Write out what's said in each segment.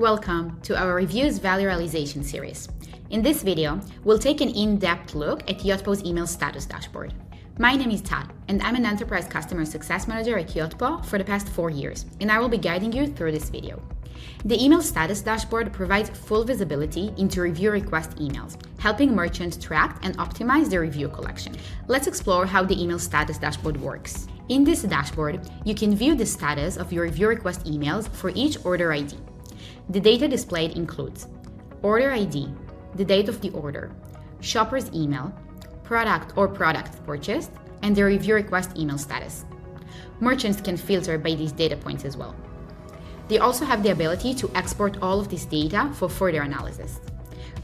Welcome to our Reviews Value Realization series. In this video, we'll take an in-depth look at Yotpo's email status dashboard. My name is Tad, and I'm an Enterprise Customer Success Manager at Yotpo for the past 4 years, and I will be guiding you through this video. The email status dashboard provides full visibility into review request emails, helping merchants track and optimize their review collection. Let's explore how the email status dashboard works. In this dashboard, you can view the status of your review request emails for each order ID. The data displayed includes order ID, the date of the order, shopper's email, product or products purchased, and the review request email status. Merchants can filter by these data points as well. They also have the ability to export all of this data for further analysis.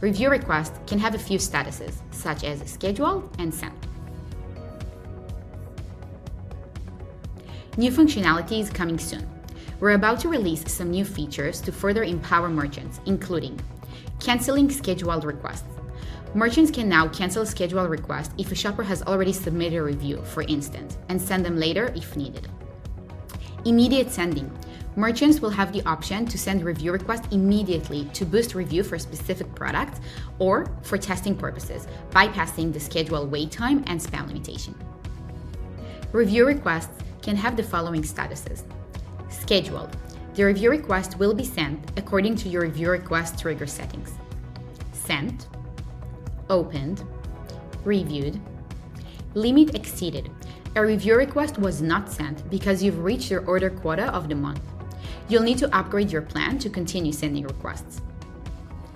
Review requests can have a few statuses, such as scheduled and sent. New functionality is coming soon. We're about to release some new features to further empower merchants, including canceling scheduled requests. Merchants can now cancel scheduled requests if a shopper has already submitted a review, for instance, and send them later if needed. Immediate sending. Merchants will have the option to send review requests immediately to boost review for specific products or for testing purposes, bypassing the scheduled wait time and spam limitation. Review requests can have the following statuses. Scheduled. The review request will be sent according to your review request trigger settings. Sent. Opened. Reviewed. Limit exceeded. A review request was not sent because you've reached your order quota of the month. You'll need to upgrade your plan to continue sending requests.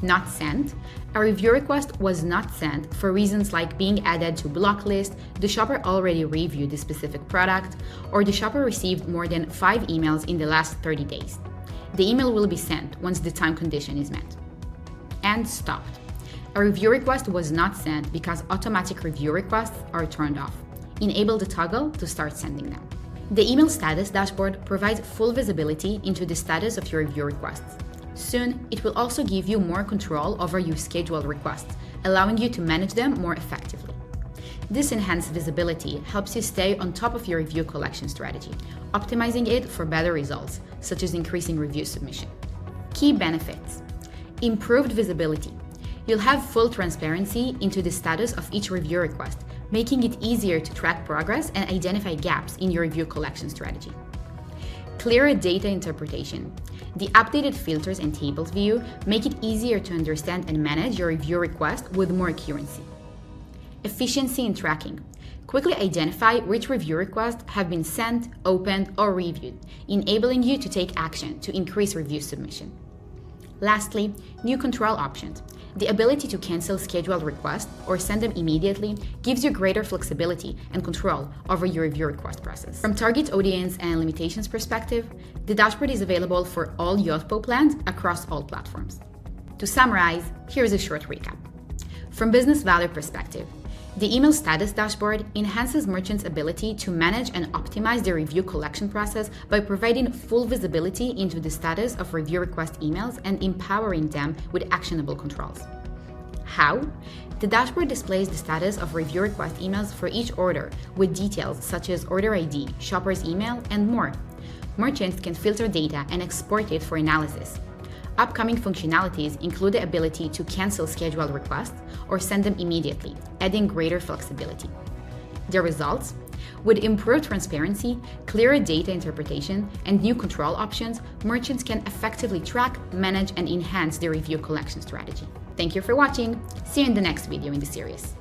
Not sent. A review request was not sent for reasons like being added to block list, the shopper already reviewed the specific product, or the shopper received more than 5 emails in the last 30 days. The email will be sent once the time condition is met. And stopped. A review request was not sent because automatic review requests are turned off. Enable the toggle to start sending them. The email status dashboard provides full visibility into the status of your review requests. Soon, it will also give you more control over your scheduled requests, allowing you to manage them more effectively. This enhanced visibility helps you stay on top of your review collection strategy, optimizing it for better results, such as increasing review submission. Key benefits: improved visibility. You'll have full transparency into the status of each review request, making it easier to track progress and identify gaps in your review collection strategy. Clearer data interpretation. The updated filters and tables view make it easier to understand and manage your review request with more accuracy. Efficiency in tracking. Quickly identify which review requests have been sent, opened, or reviewed, enabling you to take action to increase review submission. Lastly, new control options. The ability to cancel scheduled requests or send them immediately gives you greater flexibility and control over your review request process. From target audience and limitations perspective, the dashboard is available for all Yotpo plans across all platforms. To summarize, here's a short recap. From business value perspective, the email status dashboard enhances merchants' ability to manage and optimize their review collection process by providing full visibility into the status of review request emails and empowering them with actionable controls. How? The dashboard displays the status of review request emails for each order with details such as order ID, shopper's email, and more. Merchants can filter data and export it for analysis. Upcoming functionalities include the ability to cancel scheduled requests or send them immediately, adding greater flexibility. The results? With improved transparency, clearer data interpretation, and new control options, merchants can effectively track, manage, and enhance their review collection strategy. Thank you for watching. See you in the next video in the series.